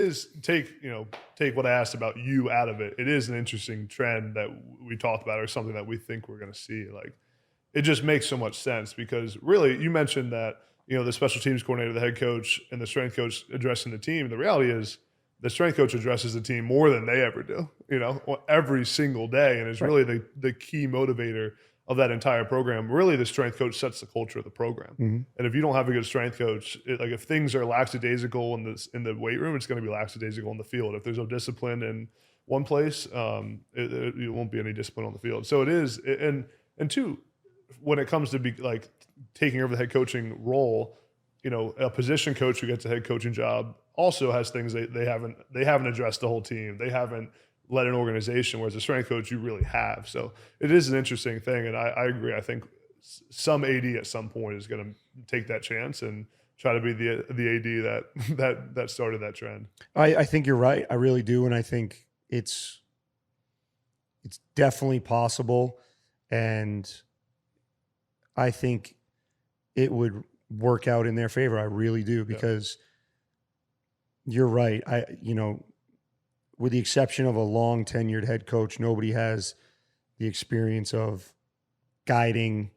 is take what I asked about you out of it. It is an interesting trend that we talked about, or something that we think we're going to see. Like, it just makes so much sense because really, you mentioned that the special teams coordinator, the head coach, and the strength coach addressing the team. The reality is, the strength coach addresses the team more than they ever do. Every single day, and is Right. really the key motivator of that entire program. Really, the strength coach sets the culture of the program. Mhm. And if you don't have a good strength coach, like if things are lackadaisical in the weight room, it's going to be lackadaisical in the field. If there's no discipline in one place, it won't be any discipline on the field. So it is, and two, when it comes to be like taking over the head coaching role, a position coach who gets a head coaching job also has things they haven't addressed the whole team. They haven't led an organization, whereas a strength coach you really have. So it is an interesting thing, and I agree. I think some AD at some point is going to take that chance and try to be the AD that started that trend. I think you're right. I really do, and I think it's definitely possible, and I think it would work out in their favor. I really do, because you're right. With the exception of a long tenured head coach, nobody has the experience of guiding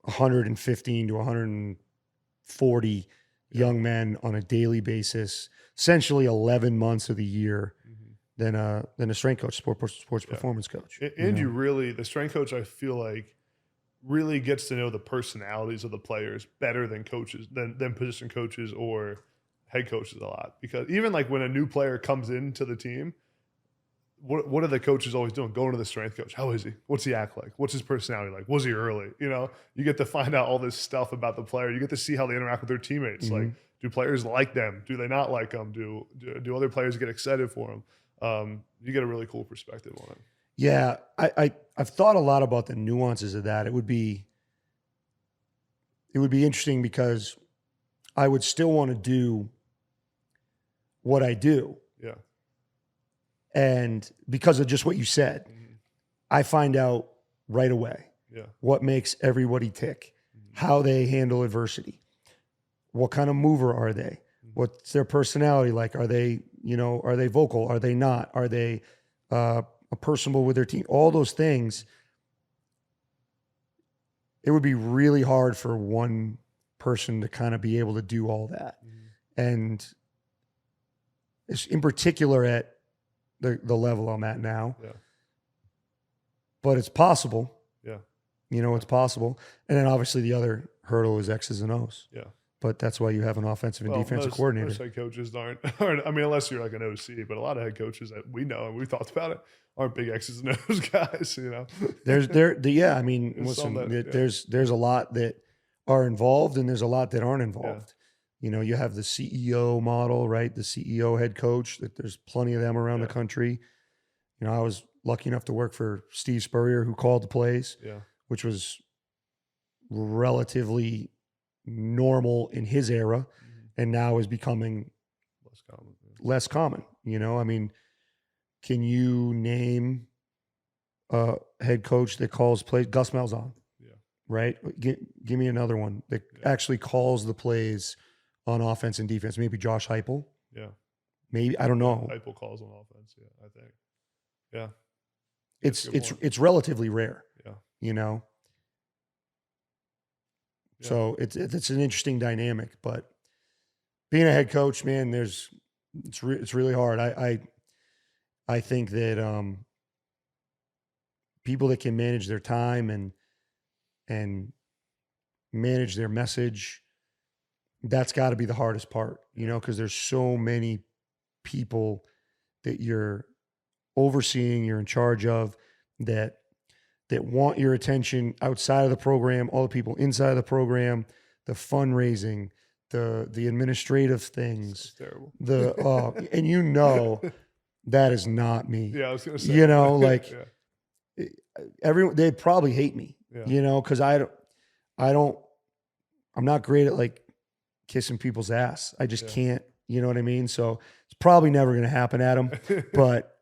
115 to 140 young men on a daily basis, essentially 11 months of the year, than a strength coach, sports performance coach. And the strength coach, I feel like, really gets to know the personalities of the players better than position coaches or head coaches a lot. Because even like when a new player comes into the team, what are the coaches always doing? Going to the strength coach. How is he? What's he act like? What's his personality like? Was he early? You get to find out all this stuff about the player. You get to see how they interact with their teammates. Like, do players like them? Do they not like them? Do other players get excited for them? You get a really cool perspective on it. Yeah, I've thought a lot about the nuances of that. It would be interesting because I would still want to do what I do. Yeah. And because of just what you said, I find out right away what makes everybody tick, how they handle adversity, what kind of mover are they, what's their personality like, are they vocal, are they not, are they personable with their team, all those things. It would be really hard for one person to kind of be able to do all that. And it's in particular at the level I'm at now. Yeah. But it's possible. Yeah. It's possible. And then obviously the other hurdle is X's and O's. Yeah. But that's why you have an offensive and defensive coordinator. Most head coaches aren't, I mean, unless you're like an OC, but a lot of head coaches that we know and we've talked about it aren't big X's and O's guys, There's a lot that are involved and there's a lot that aren't involved. You have the CEO model, right? The CEO head coach, that there's plenty of them around the country. I was lucky enough to work for Steve Spurrier, who called the plays, which was relatively normal in his era, and now is becoming less common. I mean, can you name a head coach that calls plays? Gus Malzahn, right? Give me another one that actually calls the plays on offense and defense. Maybe Josh Heupel. Yeah. Maybe, I don't know. Heupel calls on offense. Yeah, I think. Yeah. It's relatively rare. Yeah. So it's an interesting dynamic, but being a head coach, man, it's really hard. I think that people that can manage their time and manage their message, that's got to be the hardest part, because there's so many people that you're overseeing, you're in charge of, that want your attention outside of the program, all the people inside of the program, the fundraising, the administrative things, terrible. And that is not me. Yeah, I was gonna say. Everyone, they'd probably hate me, because I'm not great at like kissing people's ass. I just can't, you know what I mean? So it's probably never going to happen, Adam, but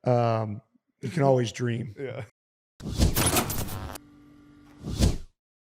you can always dream. Yeah.